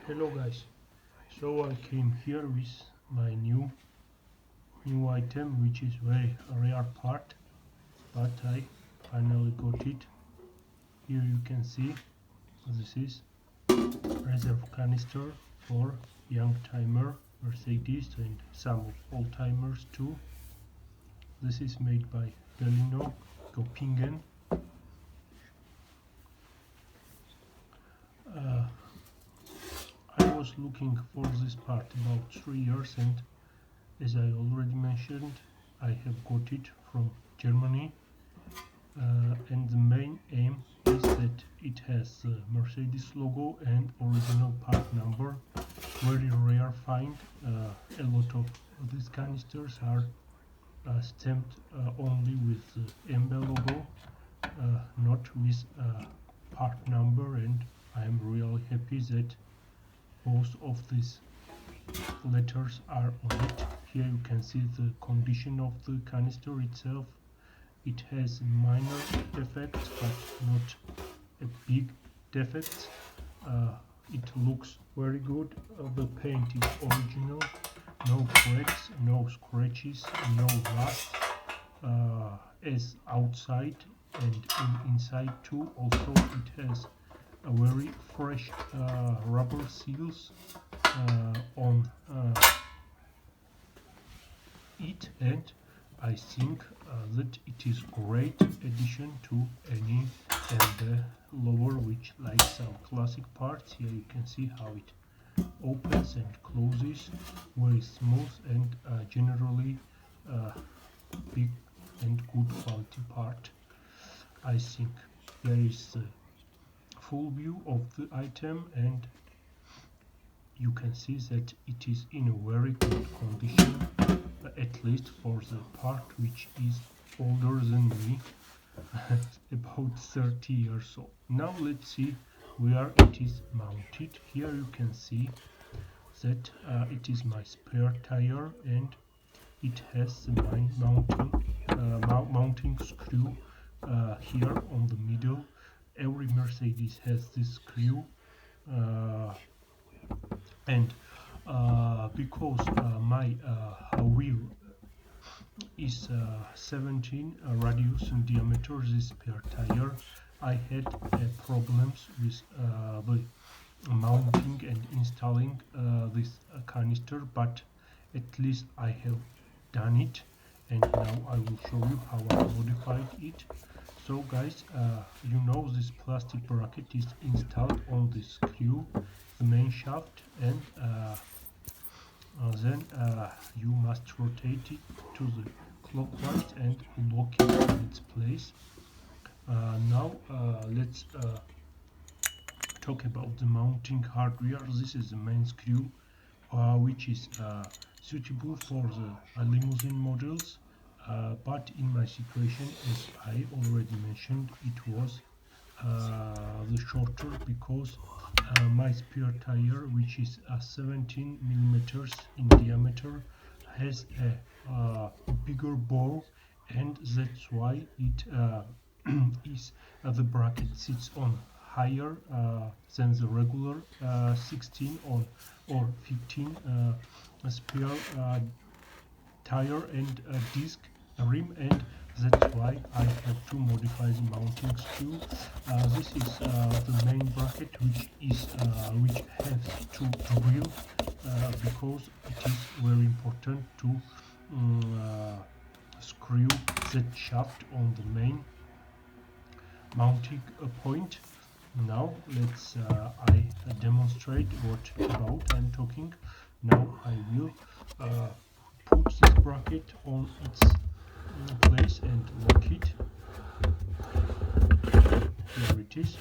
Hello guys, so I came here with my new item, which is very rare part, but I finally got it. Here you can see this is Reservekanister for youngtimer Mercedes and some oldtimers too. This is made by Bellino, Göppingen. I was looking for this part about 3 years, and as I already mentioned, I have got it from Germany, and the main aim is that it has the Mercedes logo and original part number. Very rare find. A lot of these canisters are stamped only with the MB logo, not with part number, and I am really happy that both of these letters are on it. Here you can see the condition of the canister itself. It has minor defects, but not a big defect. It looks very good. The paint is original, no cracks, no scratches, no rust, as outside and inside too. Also it has a very fresh rubber seals on it, and I think that it is great addition to any lover which likes some classic parts. Here you can see how it opens and closes, very smooth and generally big and good quality part. I think there is the full view of the item, and you can see that it is in a very good condition, at least for the part which is older than me, about 30 years old. Now let's see where it is mounted. Here you can see that it is my spare tire, and it has the main mounting screw here on the middle. Every Mercedes has this screw, and because my wheel is 17 radius in diameter, this spare tire, I had problems with the mounting and installing this canister, but at least I have done it, and now I will show you how I modified it. So guys, you know this plastic bracket is installed on the screw, the main shaft, and then you must rotate it to the clockwise and lock it in its place. Now let's talk about the mounting hardware. This is the main screw, which is suitable for the limousine models, but in my situation, as I already mentioned, it was the shorter, because my spare tire, which is 17 millimeters in diameter, has a bigger bore, and that's why it is the bracket sits on higher than the regular 16 or 15 spare tire and disc rim, and that's why I have to modify the mounting screw. This is the main bracket, which has to drill, because it is very important to screw that shaft on the main mounting point. Now let's I demonstrate what about I'm talking. Now I will put this bracket on its place and lock it. Here it is.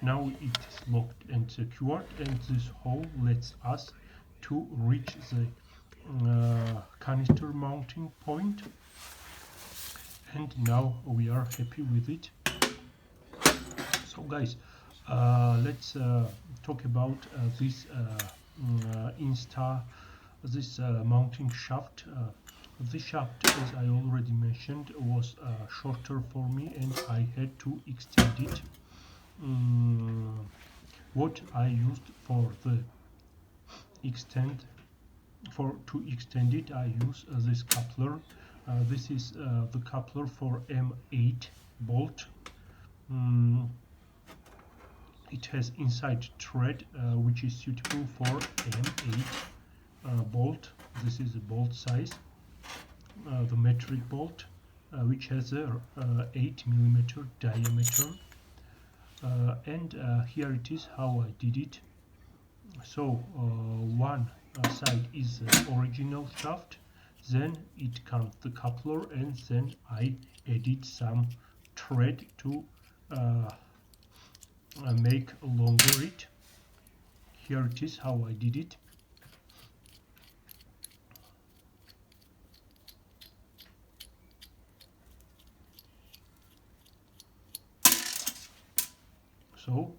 Now it is locked and secured, and this hole lets us to reach the canister mounting point, and now we are happy with it. So guys, let's talk about this mounting shaft. The shaft, as I already mentioned, was shorter for me and I had to extend it. What I used to extend it, I use this coupler. This is the coupler for M8 bolt. It has inside thread which is suitable for M8 bolt. This is a bolt size, the metric bolt, which has a 8mm diameter. And here it is how I did it. So one side is the original shaft, then it comes the coupler, and then I added some thread to make longer it. Here it is how I did it. So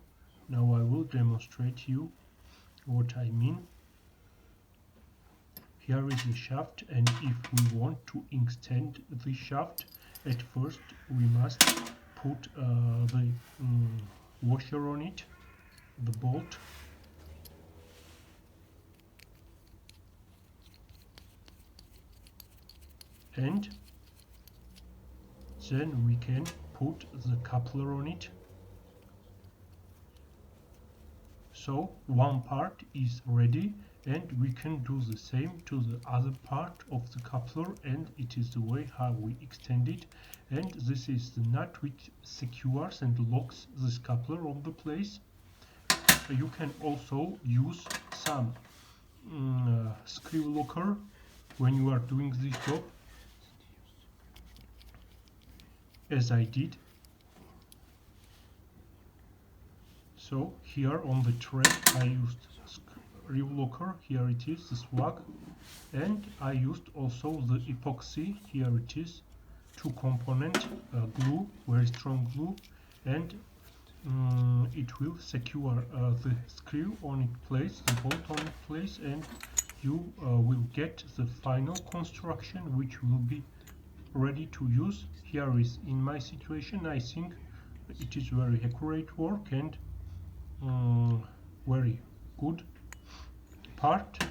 now I will demonstrate you what I mean. Here is the shaft, and if we want to extend the shaft, at first we must put the washer on it, the bolt. And then we can put the coupler on it. So one part is ready, and we can do the same to the other part of the coupler, and it is the way how we extend it. And this is the nut which secures and locks this coupler on the place. You can also use some screw locker when you are doing this job, as I did. So here on the thread I used screw locker, here it is, the swag, and I used also the epoxy, here it is, 2-component glue, very strong glue, and it will secure the screw on its place, the bolt on its place, and you will get the final construction which will be ready to use. Here is, in my situation, I think it is very accurate work and very good part.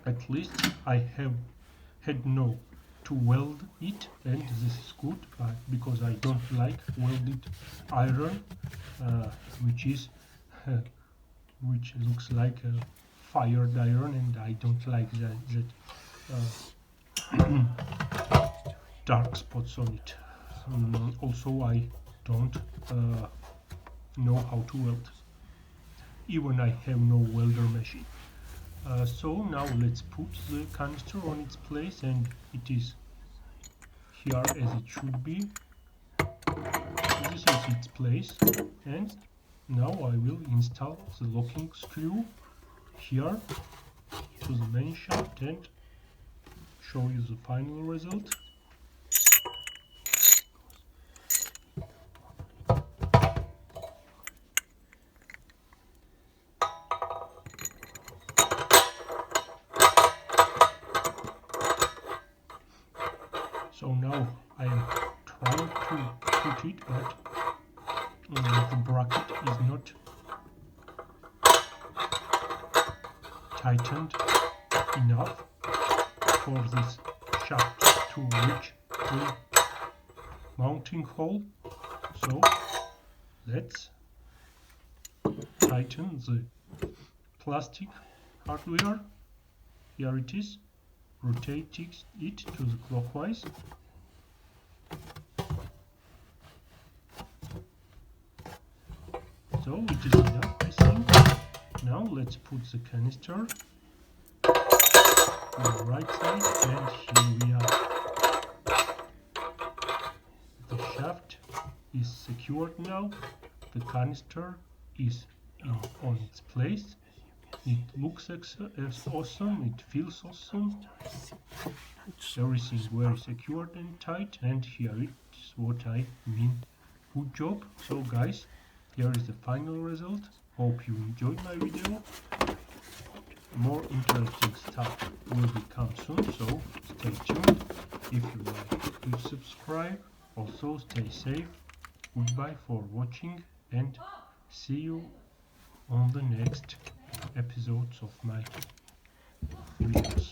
At least I have had no to weld it, and this is good, but because I don't like welded iron, which looks like a fired iron, and I don't like that dark spots on it. Also, I don't know how to weld. Even I have no welder machine. So now let's put the canister on its place, and it is here as it should be. This is its place, and now I will install the locking screw here to the main shaft and show you the final result. So now I am trying to put it, but the bracket is not tightened enough for this shaft to reach the mounting hole. So let's tighten the plastic hardware. Here it is. Rotate it to the clockwise. So it is enough, I think. Now let's put the canister on the right side, and here we are. The shaft is secured now. The canister is on its place. It looks awesome, it feels awesome. Everything is very secured and tight, and here is what I mean. Good job. So guys, here is the final result. Hope you enjoyed my video. more interesting stuff will become soon, so stay tuned. If you like, please subscribe. Also stay safe. Goodbye for watching and see you on the next episodes of my videos.